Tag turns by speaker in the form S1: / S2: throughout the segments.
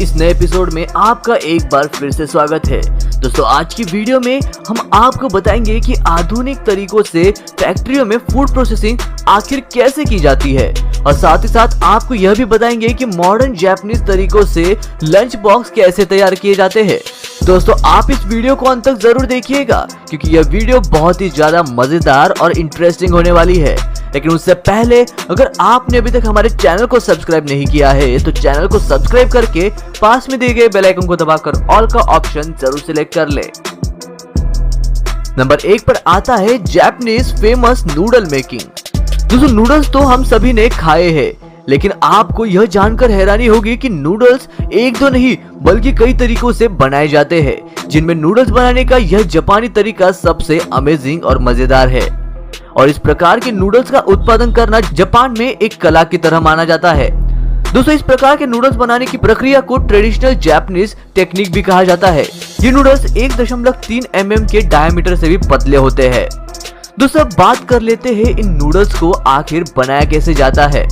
S1: इस नए एपिसोड में आपका एक बार फिर से स्वागत है। दोस्तों, आज की वीडियो में हम आपको बताएंगे कि आधुनिक तरीकों से फैक्ट्रियों में फूड प्रोसेसिंग आखिर कैसे की जाती है, और साथ ही साथ आपको यह भी बताएंगे कि मॉडर्न जापानीज तरीकों से लंच बॉक्स कैसे तैयार किए जाते हैं। दोस्तों, आप इस वीडियो को अंत तक जरूर देखिएगा क्योंकि यह वीडियो बहुत ही ज्यादा मजेदार और इंटरेस्टिंग होने वाली है। लेकिन उससे पहले अगर आपने अभी तक हमारे चैनल को सब्सक्राइब नहीं किया है तो चैनल को सब्सक्राइब करके पास में दिए गए बेल आइकन को दबाकर ऑल का ऑप्शन जरूर सिलेक्ट कर ले। नंबर 1 पर आता है जापानीज फेमस नूडल मेकिंग। दोस्तों, नूडल्स तो हम सभी ने खाए हैं, लेकिन आपको यह जानकर हैरानी होगी कि नूडल्स एक दो नहीं बल्कि कई तरीकों से बनाए जाते हैं, जिनमें नूडल्स बनाने का यह जापानी तरीका सबसे अमेजिंग और मजेदार है। और इस प्रकार के नूडल्स का उत्पादन करना जापान में एक कला की तरह माना जाता है। दोस्तों, इस प्रकार के नूडल्स बनाने की प्रक्रिया को ट्रेडिशनल जापानीज टेक्निक भी कहा जाता है। ये नूडल्स 1.3 mm के डायमीटर से भी पतले होते हैं। दोस्तों, बात कर लेते हैं इन नूडल्स को आखिर बनाया कैसे जाता है।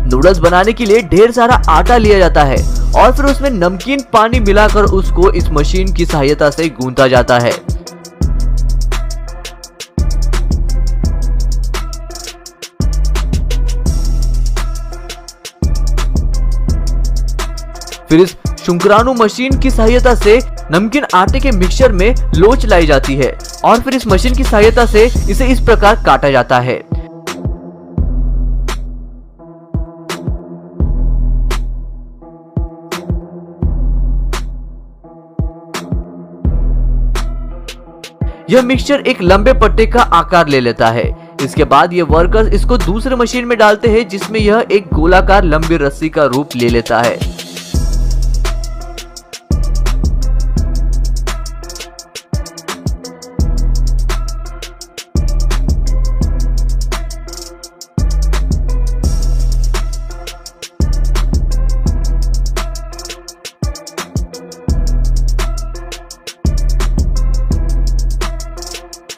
S1: नूडल्स बनाने के लिए ढेर सारा आटा लिया जाता है और फिर उसमें नमकीन पानी मिलाकर उसको इस मशीन की सहायता से गूंथा जाता है। फिर इस शुंकराणु मशीन की सहायता से नमकीन आटे के मिक्सचर में लोच लाई जाती है और फिर इस मशीन की सहायता से इसे इस प्रकार काटा जाता है। यह मिक्सचर एक लंबे पट्टे का आकार ले लेता है। इसके बाद ये वर्कर्स इसको दूसरे मशीन में डालते हैं जिसमें यह एक गोलाकार लंबी रस्सी का रूप ले लेता है।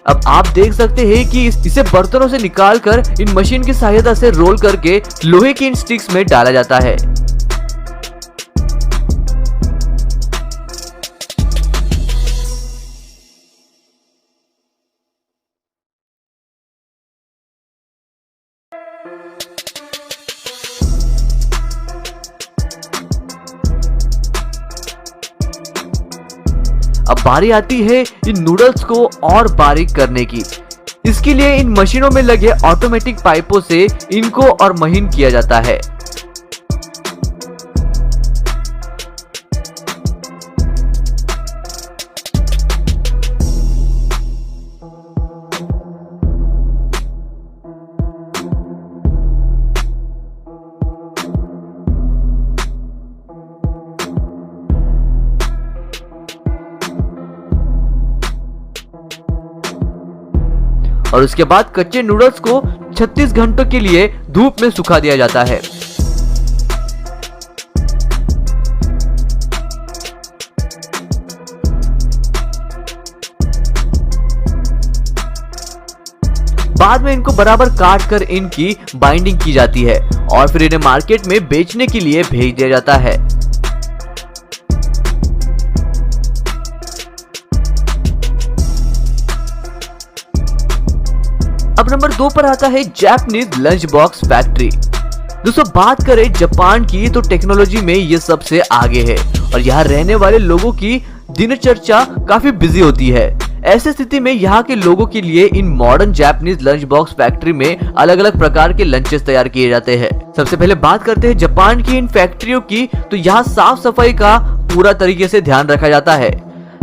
S1: अब आप देख सकते हैं कि इसे बर्तनों से निकालकर इन मशीन की सहायता से रोल करके लोहे की इन स्टिक्स में डाला जाता है। अब बारी आती है इन नूडल्स को और बारीक करने की। इसके लिए इन मशीनों में लगे ऑटोमेटिक पाइपों से इनको और महीन किया जाता है। और उसके बाद कच्चे नूडल्स को 36 घंटों के लिए धूप में सुखा दिया जाता है। बाद में इनको बराबर काट कर इनकी बाइंडिंग की जाती है और फिर इन्हें मार्केट में बेचने के लिए भेज दिया जाता है। अब नंबर 2 पर आता है जापानीज लंच बॉक्स फैक्ट्री। दोस्तों, बात करें जापान की तो टेक्नोलॉजी में ये सबसे आगे है और यहाँ रहने वाले लोगों की दिनचर्या काफी बिजी होती है। ऐसी स्थिति में यहाँ के लोगों के लिए in modern Japanese lunch box factory में अलग अलग प्रकार के लंचेस तैयार किए जाते हैं। सबसे पहले बात करते हैं जापान की इन फैक्ट्रियों की, तो यहाँ साफ सफाई का पूरा तरीके से ध्यान रखा जाता है।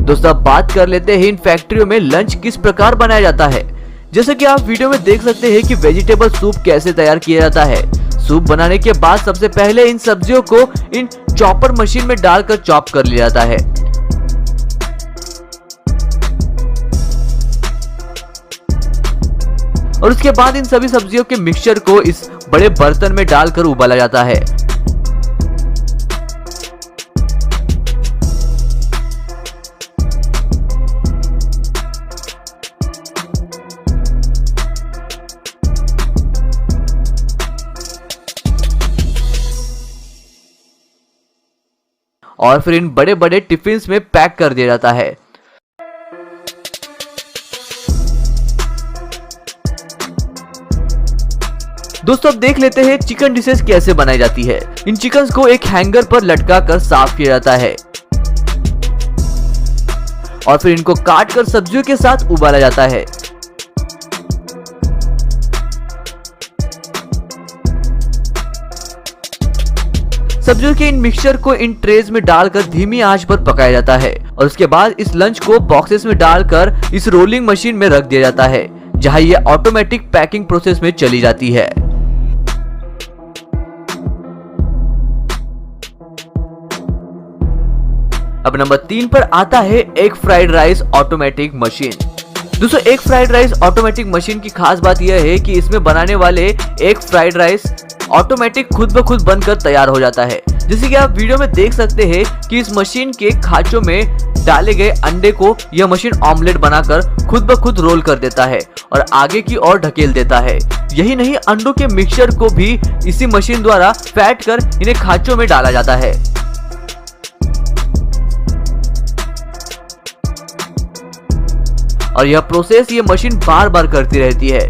S1: दोस्तों, अब बात कर लेते हैं इन फैक्ट्रियों में लंच किस प्रकार बनाया जाता है। जैसे कि आप वीडियो में देख सकते हैं कि वेजिटेबल सूप कैसे तैयार किया जाता है। सूप बनाने के बाद सबसे पहले इन सब्जियों को इन चॉपर मशीन में डालकर चॉप कर लिया जाता है। और उसके बाद इन सभी सब्जियों के मिक्सचर को इस बड़े बर्तन में डालकर उबाला जाता है। और फिर इन बड़े बड़े टिफिन में पैक कर दिया जाता है। दोस्तों अब देख लेते हैं चिकन डिशेस कैसे बनाई जाती है। इन चिकन्स को एक हैंगर पर लटका कर साफ किया जाता है और फिर इनको काट कर सब्जियों के साथ उबाला जाता है। सब्जियों के इन मिक्सचर को इन ट्रेज में डालकर धीमी आंच पर पकाया जाता है और उसके बाद इस लंच को बॉक्सेस में डालकर इस रोलिंग मशीन में रख दिया जाता है, जहां ये ऑटोमेटिक पैकिंग प्रोसेस में चली जाती है। अब नंबर 3 पर आता है egg fried rice automatic machine. दोस्तों egg fried rice automatic machine की खास बात यह है कि इसमें बनाने वाले एग फ्राइड राइस ऑटोमेटिक खुद ब खुद बनकर तैयार हो जाता है। जैसे कि आप वीडियो में देख सकते हैं कि इस मशीन के खांचों में डाले गए अंडे को यह मशीन ऑमलेट बनाकर खुद ब खुद रोल कर देता है और आगे की ओर ढकेल देता है। यही नहीं, अंडों के मिक्सचर को भी इसी मशीन द्वारा फेंट कर इन्हें खांचों में डाला जाता है। और यह प्रोसेस ये मशीन बार बार करती रहती है।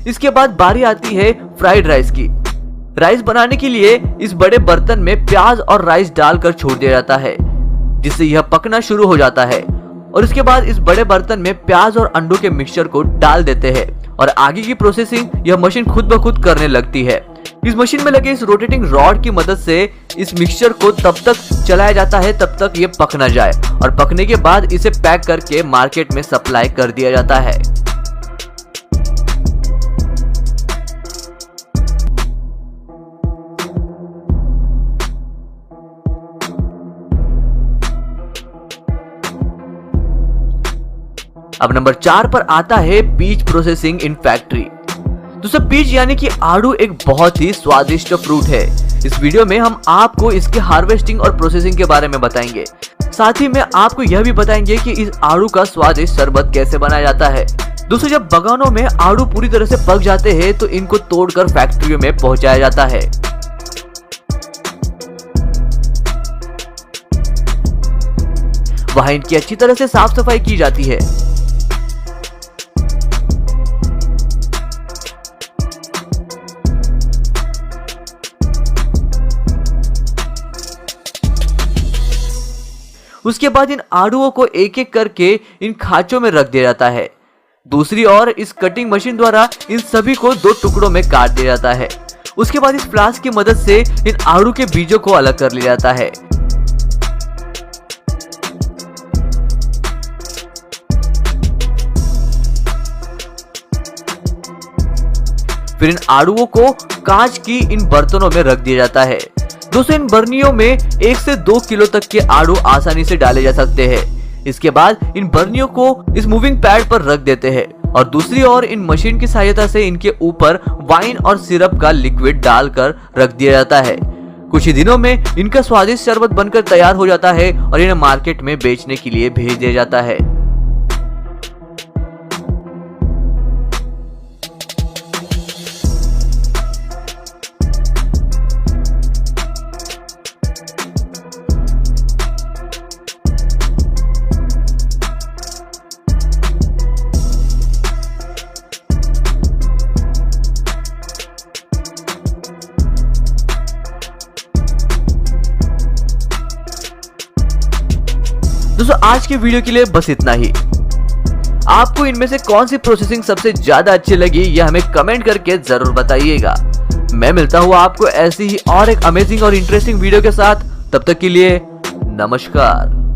S1: इसके बाद बारी आती है फ्राइड राइस की। राइस बनाने के लिए इस बड़े बर्तन में प्याज और राइस डालकर छोड़ दिया जाता है, जिससे यह पकना शुरू हो जाता है और इसके बाद इस बड़े बर्तन में प्याज और अंडों के मिक्सचर को डाल देते हैं और आगे की प्रोसेसिंग यह मशीन खुद ब खुद करने लगती है। इस मशीन में लगे इस रोटेटिंग रॉड की मदद से इस मिक्सचर को तब तक चलाया जाता है तब तक ये पक न जाए और पकने के बाद इसे पैक करके मार्केट में सप्लाई कर दिया जाता है। अब नंबर 4 पर आता है पीच प्रोसेसिंग इन फैक्ट्री। दोस्तों पीच यानी कि आड़ू एक बहुत ही स्वादिष्ट फ्रूट है। इस वीडियो में हम आपको इसके हार्वेस्टिंग और प्रोसेसिंग के बारे में बताएंगे। साथ ही में आपको यह भी बताएंगे कि इस आड़ू का स्वादिष्ट शरबत कैसे बनाया जाता है। दोस्तों जब बागानों में आड़ू पूरी तरह से पक जाते हैं तो इनको तोड़कर फैक्ट्रियों में पहुंचाया जाता है। वहां इनकी अच्छी तरह से साफ सफाई की जाती है। उसके बाद इन आड़ुओं को एक एक करके इन खांचों में रख दिया जाता है। दूसरी ओर इस कटिंग मशीन द्वारा इन सभी को 2 टुकड़ों में काट दिया जाता है। उसके बाद इस फ्लास्क की मदद से इन आड़ू के बीजों को अलग कर लिया जाता है। फिर इन आड़ुओं को कांच की इन बर्तनों में रख दिया जाता है। दोस्तों इन बर्नियों में 1 से 2 किलो तक के आड़ू आसानी से डाले जा सकते हैं। इसके बाद इन बर्नियों को इस मूविंग पैड पर रख देते हैं और दूसरी ओर इन मशीन की सहायता से इनके ऊपर वाइन और सिरप का लिक्विड डालकर रख दिया जाता है। कुछ ही दिनों में इनका स्वादिष्ट शरबत बनकर तैयार हो जाता है और इन्हें मार्केट में बेचने के लिए भेज दिया जाता है। दोस्तों आज के वीडियो के लिए बस इतना ही। आपको इनमें से कौन सी प्रोसेसिंग सबसे ज्यादा अच्छी लगी यह हमें कमेंट करके जरूर बताइएगा। मैं मिलता हूँ आपको ऐसी ही और एक अमेजिंग और इंटरेस्टिंग वीडियो के साथ। तब तक के लिए नमस्कार।